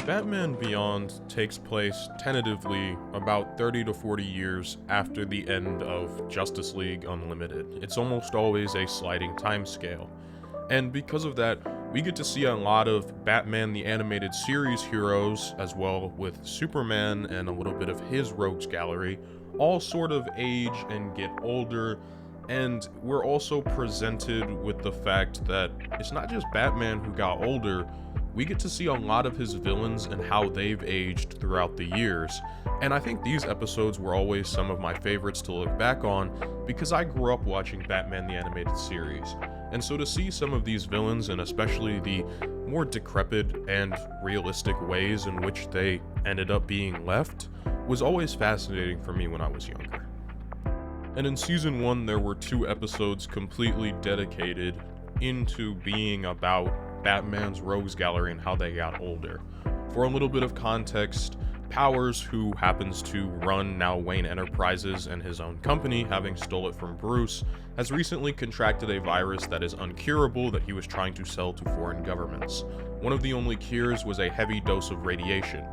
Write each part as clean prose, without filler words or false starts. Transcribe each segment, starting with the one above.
Batman Beyond takes place tentatively about 30 to 40 years after the end of Justice League Unlimited. It's almost always a sliding timescale. And because of that, we get to see a lot of Batman the Animated Series heroes, as well with Superman and a little bit of his rogues gallery, all sort of age and get older. And we're also presented with the fact that it's not just Batman who got older. We get to see a lot of his villains and how they've aged throughout the years. And I think these episodes were always some of my favorites to look back on because I grew up watching Batman the Animated Series. And so to see some of these villains, and especially the more decrepit and realistic ways in which they ended up being left, was always fascinating for me when I was younger. And in season 1, there were 2 episodes completely dedicated into being about Batman's rogues gallery and how they got older. For a little bit of context, Powers, who happens to run now Wayne Enterprises and his own company, having stole it from Bruce, has recently contracted a virus that is uncurable that he was trying to sell to foreign governments. One of the only cures was a heavy dose of radiation,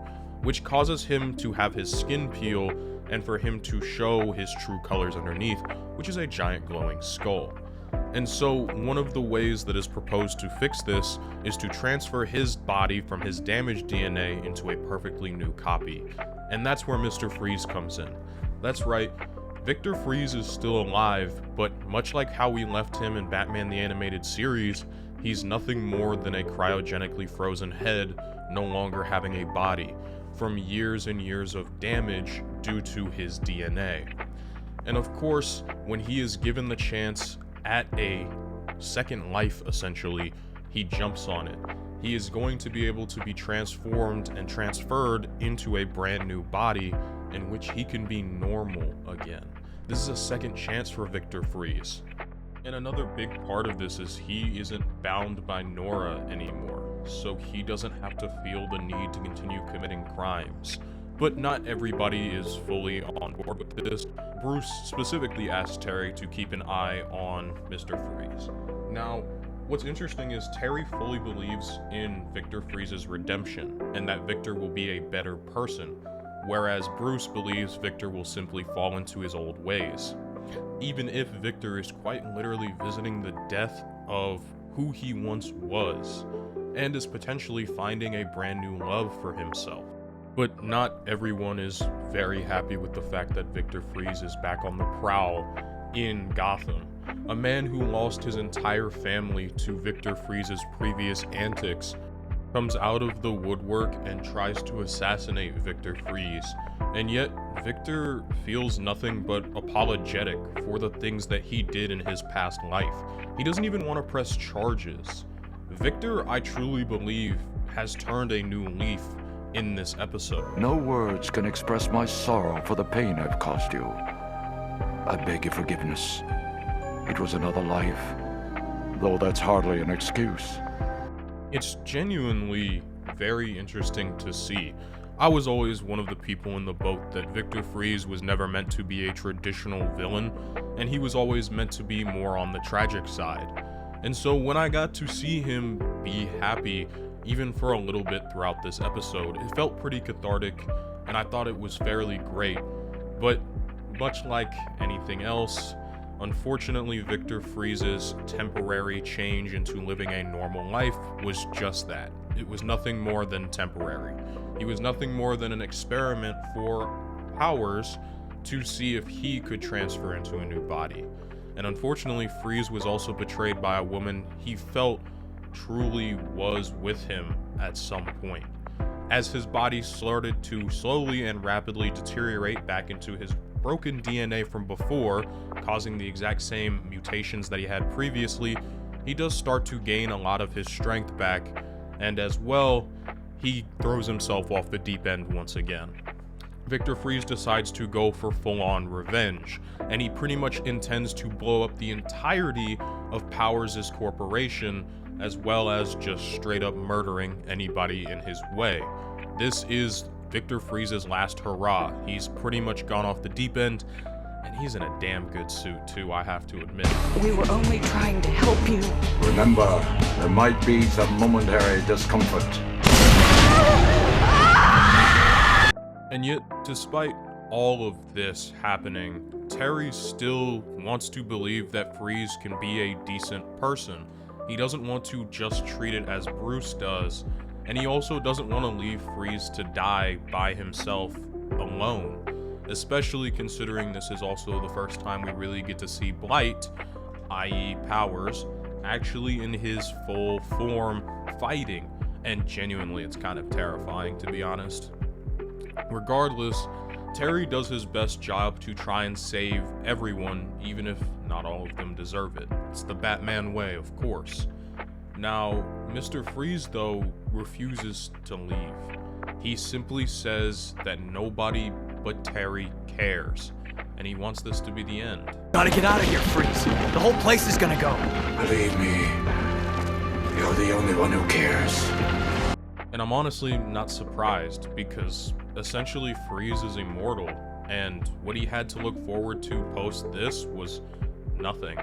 which causes him to have his skin peel and for him to show his true colors underneath, which is a giant glowing skull. And so one of the ways that is proposed to fix this is to transfer his body from his damaged DNA into a perfectly new copy. And that's where Mr. Freeze comes in. That's right, Victor Freeze is still alive, but much like how we left him in Batman the Animated Series, he's nothing more than a cryogenically frozen head, no longer having a body, from years and years of damage due to his DNA. And of course, when he is given the chance at a second life, essentially, he jumps on it. He is going to be able to be transformed and transferred into a brand new body in which he can be normal again. This is a second chance for Victor Freeze. And another big part of this is he isn't bound by Nora anymore, so he doesn't have to feel the need to continue committing crimes. But not everybody is fully on board with this. Bruce specifically asked Terry to keep an eye on Mr. Freeze. Now, what's interesting is Terry fully believes in Victor Freeze's redemption, and that Victor will be a better person, whereas Bruce believes Victor will simply fall into his old ways. Even if Victor is quite literally visiting the death of who he once was, and is potentially finding a brand new love for himself. But not everyone is very happy with the fact that Victor Freeze is back on the prowl in Gotham. A man who lost his entire family to Victor Freeze's previous antics comes out of the woodwork and tries to assassinate Victor Freeze. And yet, Victor feels nothing but apologetic for the things that he did in his past life. He doesn't even want to press charges. Victor, I truly believe, has turned a new leaf in this episode. No words can express my sorrow for the pain I've caused you. I beg your forgiveness. It was another life, though that's hardly an excuse. It's genuinely very interesting to see. I was always one of the people in the boat that Victor Freeze was never meant to be a traditional villain, and he was always meant to be more on the tragic side. And so when I got to see him be happy, even for a little bit throughout this episode, it felt pretty cathartic, and I thought it was fairly great. But much like anything else, unfortunately, Victor Freeze's temporary change into living a normal life was just that. It was nothing more than temporary. He was nothing more than an experiment for Powers to see if he could transfer into a new body. And unfortunately, Freeze was also betrayed by a woman he felt truly was with him at some point. As his body started to slowly and rapidly deteriorate back into his broken DNA from before, causing the exact same mutations that he had previously, he does start to gain a lot of his strength back, and as well, he throws himself off the deep end once again. Victor Freeze decides to go for full-on revenge, and he pretty much intends to blow up the entirety of Powers' corporation, as well as just straight up murdering anybody in his way. This is Victor Freeze's last hurrah. He's pretty much gone off the deep end, and he's in a damn good suit too, I have to admit. We were only trying to help you. Remember, there might be some momentary discomfort. And yet, despite all of this happening, Terry still wants to believe that Freeze can be a decent person. He doesn't want to just treat it as Bruce does, and he also doesn't want to leave Freeze to die by himself alone, especially considering this is also the first time we really get to see Blight, i.e. Powers, actually in his full form fighting, and genuinely it's kind of terrifying, to be honest. Regardless, Terry does his best job to try and save everyone, even if not all of them deserve it. It's the Batman way, of course. Now, Mr. Freeze, though, refuses to leave. He simply says that nobody but Terry cares, and he wants this to be the end. Gotta get out of here, Freeze. The whole place is gonna go. Believe me, you're the only one who cares. And I'm honestly not surprised, because essentially Freeze is immortal, and what he had to look forward to post this was nothing.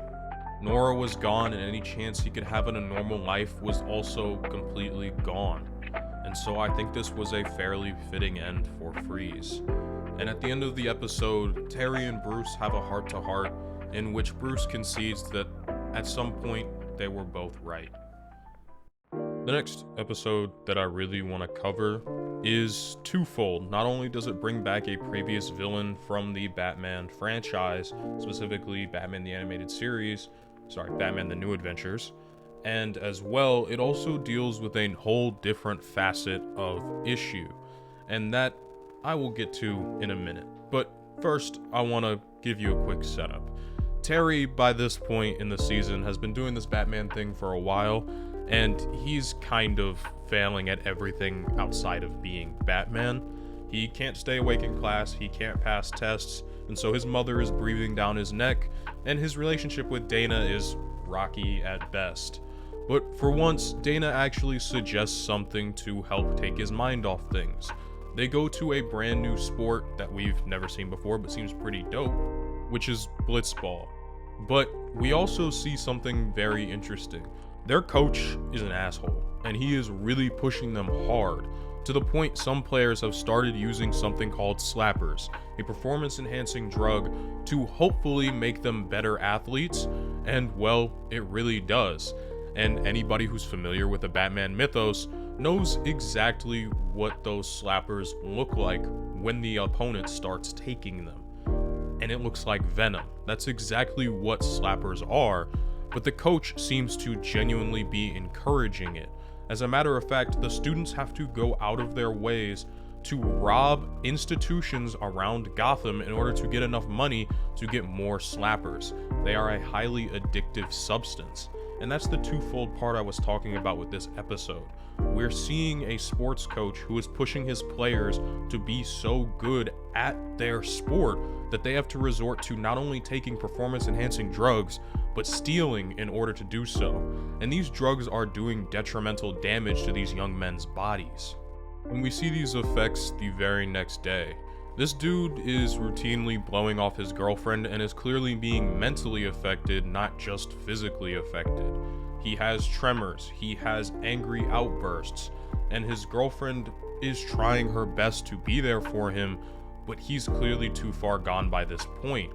Nora was gone, and any chance he could have in a normal life was also completely gone. And so I think this was a fairly fitting end for Freeze. And at the end of the episode, Terry and Bruce have a heart-to-heart in which Bruce concedes that at some point they were both right. The next episode that I really want to cover is twofold. Not only does it bring back a previous villain from the Batman franchise, specifically Batman the Animated Series, Batman the New Adventures, and as well, it also deals with a whole different facet of issue, and that I will get to in a minute. But first, I want to give you a quick setup. Terry, by this point in the season, has been doing this Batman thing for a while, and he's kind of failing at everything outside of being Batman. He can't stay awake in class, he can't pass tests, and so his mother is breathing down his neck, and his relationship with Dana is rocky at best. But for once, Dana actually suggests something to help take his mind off things. They go to a brand new sport that we've never seen before but seems pretty dope, which is blitzball. But we also see something very interesting. Their coach is an asshole, and he is really pushing them hard, to the point some players have started using something called slappers, a performance-enhancing drug, to hopefully make them better athletes, and well, it really does. And anybody who's familiar with the Batman mythos knows exactly what those slappers look like when the opponent starts taking them. And it looks like venom. That's exactly what slappers are, but the coach seems to genuinely be encouraging it. As a matter of fact, the students have to go out of their ways to rob institutions around Gotham in order to get enough money to get more slappers. They are a highly addictive substance. And that's the twofold part I was talking about with this episode. We're seeing a sports coach who is pushing his players to be so good at their sport that they have to resort to not only taking performance-enhancing drugs, but stealing in order to do so. And these drugs are doing detrimental damage to these young men's bodies. And we see these effects the very next day. This dude is routinely blowing off his girlfriend and is clearly being mentally affected, not just physically affected. He has tremors, he has angry outbursts, and his girlfriend is trying her best to be there for him, but he's clearly too far gone by this point.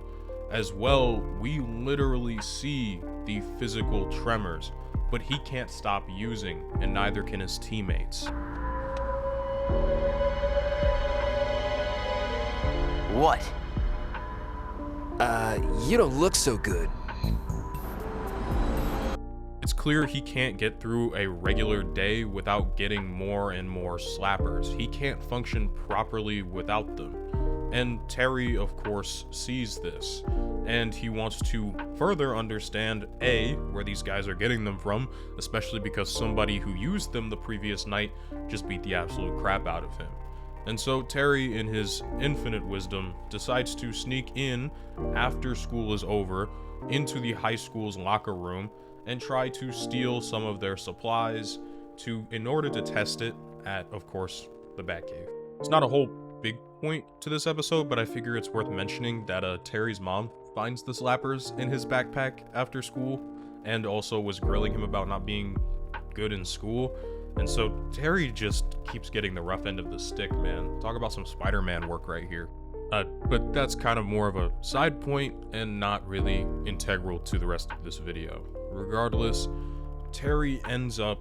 As well, we literally see the physical tremors, but he can't stop using, and neither can his teammates. What? You don't look so good. It's clear he can't get through a regular day without getting more and more slappers. He can't function properly without them. And Terry, of course, sees this, and he wants to further understand, A, where these guys are getting them from, especially because somebody who used them the previous night just beat the absolute crap out of him. And so Terry, in his infinite wisdom, decides to sneak in after school is over into the high school's locker room and try to steal some of their supplies in order to test it at, of course, the Batcave. It's not a whole big point to this episode, but I figure it's worth mentioning that Terry's mom finds the slappers in his backpack after school and also was grilling him about not being good in school. And so Terry just keeps getting the rough end of the stick, man. Talk about some Spider-Man work right here. But that's kind of more of a side point and not really integral to the rest of this video. Regardless, Terry ends up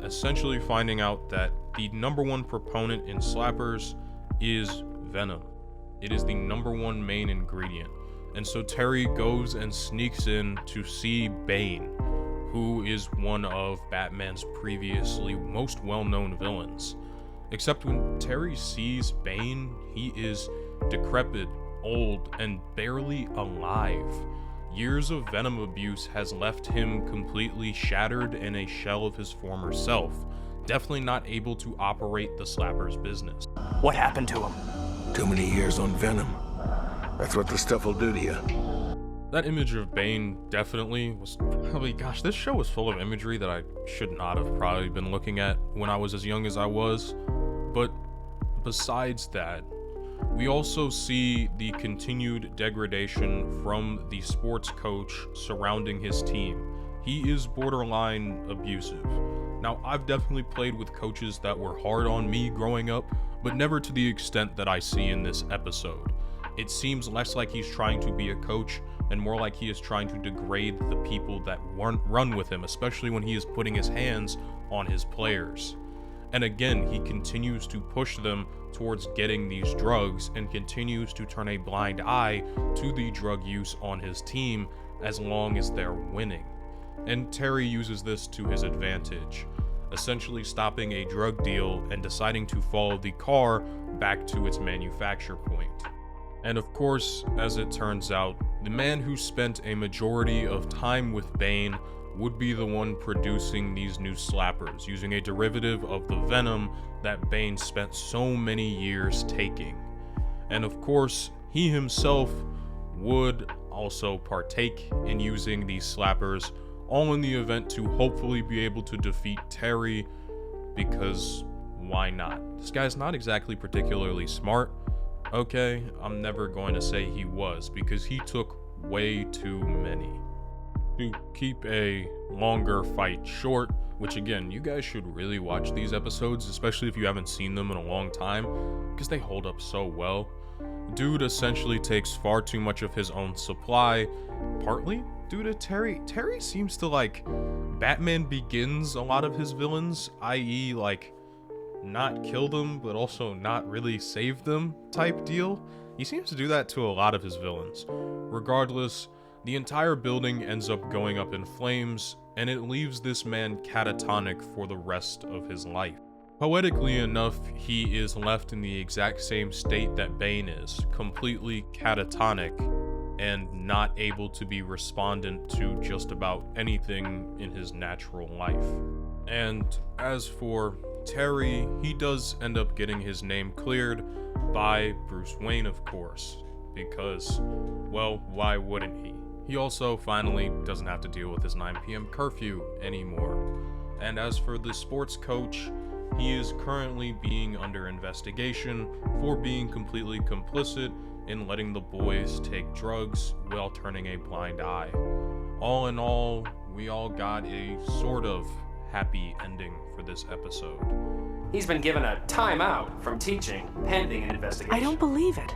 essentially finding out that the #1 proponent in slappers is venom. It is the #1 main ingredient. And so Terry goes and sneaks in to see Bane, who is one of Batman's previously most well-known villains. Except when Terry sees Bane, he is decrepit, old, and barely alive. Years of venom abuse has left him completely shattered in a shell of his former self, definitely not able to operate the slapper's business. What happened to him? Too many years on venom. That's what the stuff will do to you. That image of Bane definitely was probably, gosh, this show was full of imagery that I should not have probably been looking at when I was as young as I was. But besides that, we also see the continued degradation from the sports coach surrounding his team. He is borderline abusive. Now, I've definitely played with coaches that were hard on me growing up, but never to the extent that I see in this episode. It seems less like he's trying to be a coach and more like he is trying to degrade the people that run with him, especially when he is putting his hands on his players. And again, he continues to push them towards getting these drugs and continues to turn a blind eye to the drug use on his team as long as they're winning. And Terry uses this to his advantage, essentially stopping a drug deal and deciding to follow the car back to its manufacture point. And of course, as it turns out, the man who spent a majority of time with Bane would be the one producing these new slappers, using a derivative of the venom that Bane spent so many years taking. And of course, he himself would also partake in using these slappers, all in the event to hopefully be able to defeat Terry, because why not? This guy's not exactly particularly smart. Okay, I'm never going to say he was, because he took way too many. To keep a longer fight short, which again, you guys should really watch these episodes, especially if you haven't seen them in a long time, because they hold up so well. Dude essentially takes far too much of his own supply, partly due to Terry. Terry seems to, like, Batman Begins a lot of his villains, i.e. like, not kill them, but also not really save them type deal. He seems to do that to a lot of his villains. Regardless, the entire building ends up going up in flames, and it leaves this man catatonic for the rest of his life. Poetically enough, he is left in the exact same state that Bane is, completely catatonic, and not able to be respondent to just about anything in his natural life. And as for Terry, he does end up getting his name cleared by Bruce Wayne, of course, because, well, why wouldn't he? He also finally doesn't have to deal with his 9 p.m. curfew anymore. And as for the sports coach, he is currently being under investigation for being completely complicit in letting the boys take drugs while turning a blind eye. All in all, we all got a sort of happy ending for this episode. He's been given a timeout from teaching pending an investigation. I don't believe it.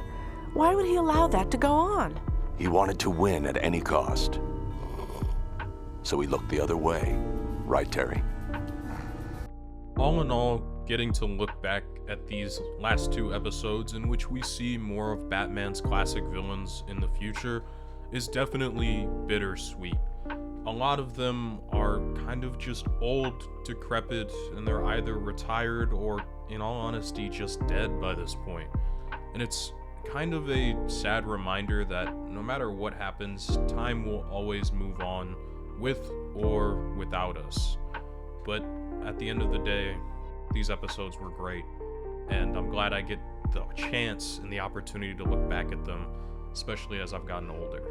Why would he allow that to go on? He wanted to win at any cost. So he looked the other way. Right, Terry? All in all, getting to look back at these last 2 episodes in which we see more of Batman's classic villains in the future is definitely bittersweet. A lot of them are kind of just old, decrepit, and they're either retired or, in all honesty, just dead by this point. And it's kind of a sad reminder that no matter what happens, time will always move on, with or without us. But at the end of the day, these episodes were great, and I'm glad I get the chance and the opportunity to look back at them, especially as I've gotten older.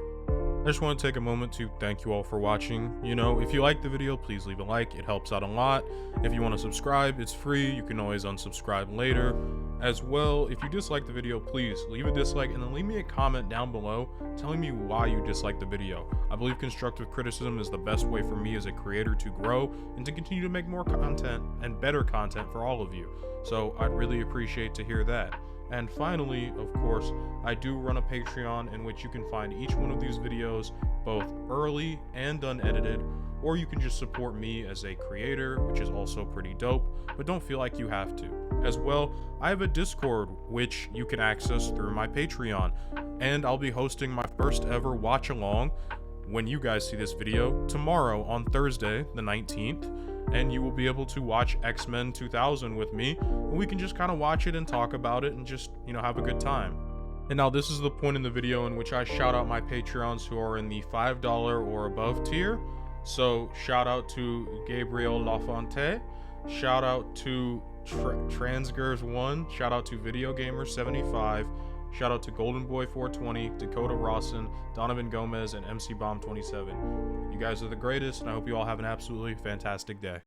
just want to take a moment to thank you all for watching. You know, if you like the video, please leave a like. It helps out a lot. If you want to subscribe, it's free. You can always unsubscribe later. As well, if you dislike the video, please leave a dislike and then leave me a comment down below telling me why you dislike the video. I believe constructive criticism is the best way for me as a creator to grow and to continue to make more content and better content for all of you. So I'd really appreciate to hear that. And finally, of course, I do run a Patreon in which you can find each one of these videos both early and unedited, or you can just support me as a creator, which is also pretty dope, but don't feel like you have to. As well, I have a Discord which you can access through my Patreon, and I'll be hosting my first ever watch along when you guys see this video tomorrow on Thursday the 19th, and you will be able to watch X-Men 2000 with me, and we can just kind of watch it and talk about it and just, you know, have a good time. And now this is the point in the video in which I shout out my Patreons who are in the $5 or above tier. So shout out to Gabriel Lafonte, shout out to Transgers1, shout out to Video Gamer 75, shout out to Golden Boy 420, Dakota Rawson, Donovan Gomez, and MC Bomb 27. You guys are the greatest, and I hope you all have an absolutely fantastic day.